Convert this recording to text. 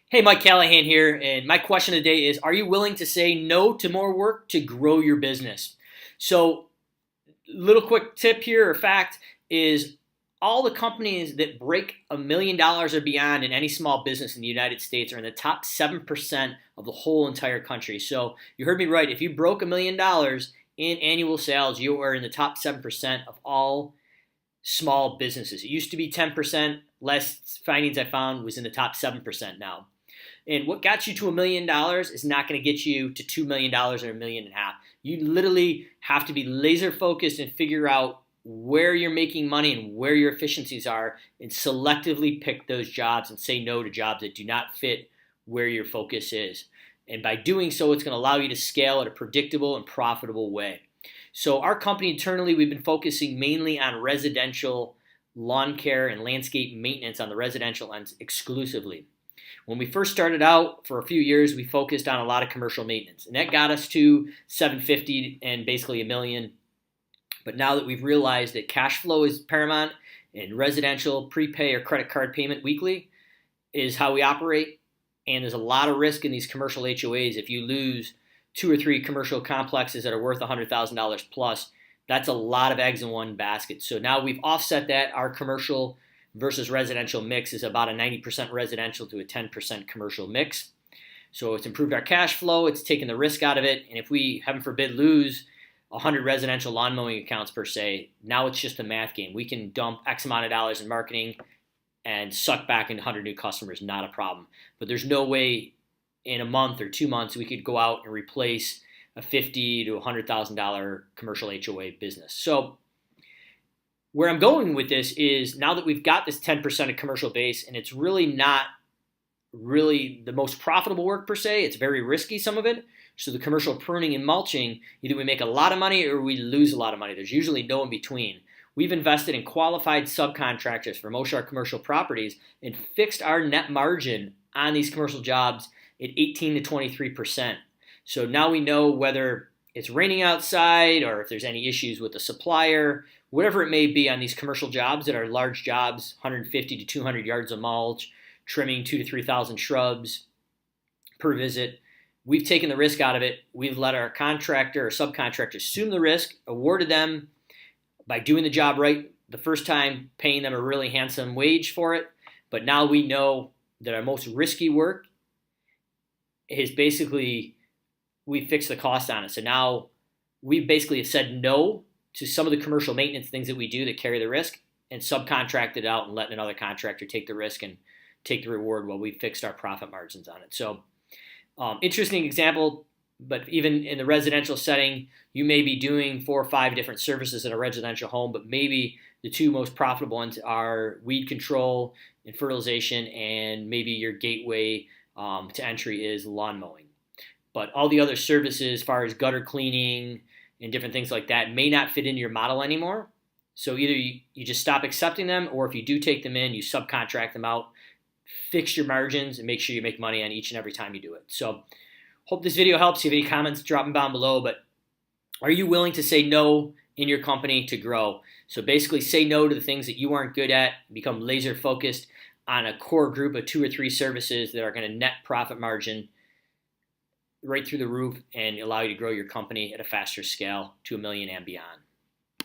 Hey, Mike Callahan here, and my question today is: are you willing to say no to more work to grow your business? So, little quick tip here or fact is all the companies that break $1 million or beyond in any small business in the United States are in the top 7% of the whole entire country. So, you heard me right. If you broke $1 million in annual sales, you are in the top 7% of all small businesses. It used to be 10%. Last findings I found was in the top 7% now. And what got you to $1 million is not going to get you to $2 million or $1.5 million. You literally have to be laser focused and figure out where you're making money and where your efficiencies are, and selectively pick those jobs and say no to jobs that do not fit where your focus is. And by doing so, it's going to allow you to scale in a predictable and profitable way. So, our company internally, we've been focusing mainly on residential lawn care and landscape maintenance on the residential ends exclusively. When we first started out, for a few years, we focused on a lot of commercial maintenance, and that got us to 750 and basically a million. But now that we've realized that cash flow is paramount and residential prepay or credit card payment weekly is how we operate, and there's a lot of risk in these commercial HOAs. If you lose two or three commercial complexes that are worth $100,000 plus, that's a lot of eggs in one basket. So now we've offset that. Our commercial versus residential mix is about a 90% residential to a 10% commercial mix. So it's improved our cash flow, it's taken the risk out of it, and if we, heaven forbid, lose 100 residential lawn mowing accounts per se, now it's just a math game. We can dump X amount of dollars in marketing and suck back in 100 new customers, not a problem. But there's no way in a month or 2 months we could go out and replace a $50,000 to $100,000 commercial HOA business. So where I'm going with this is, now that we've got this 10% of commercial base, and it's really not really the most profitable work per se, it's very risky, some of it. So the commercial pruning and mulching, either we make a lot of money or we lose a lot of money. There's usually no in between. We've invested in qualified subcontractors for most of our commercial properties and fixed our net margin on these commercial jobs at 18 to 23%. So now we know whether it's raining outside or if there's any issues with the supplier, whatever it may be on these commercial jobs that are large jobs, 150 to 200 yards of mulch, trimming 2 to 3,000 shrubs per visit. We've taken the risk out of it. We've let our contractor or subcontractor assume the risk, awarded them by doing the job right the first time, paying them a really handsome wage for it. But now we know that our most risky work is basically, we fixed the cost on it. So now we basically have said no to some of the commercial maintenance things that we do that carry the risk, and subcontracted out and letting another contractor take the risk and take the reward while we fixed our profit margins on it. So interesting example, but even in the residential setting, you may be doing 4 or 5 different services in a residential home, but maybe the two most profitable ones are weed control and fertilization, and maybe your gateway to entry is lawn mowing. But all the other services, as far as gutter cleaning and different things like that, may not fit into your model anymore. So either you just stop accepting them, or if you do take them in, you subcontract them out, fix your margins, and make sure you make money on each and every time you do it. So hope this video helps. If you have any comments, drop them down below. But are you willing to say no in your company to grow? So basically say no to the things that you aren't good at, become laser focused on a core group of 2 or 3 services that are going to net profit margin right through the roof and allow you to grow your company at a faster scale to $1 million and beyond.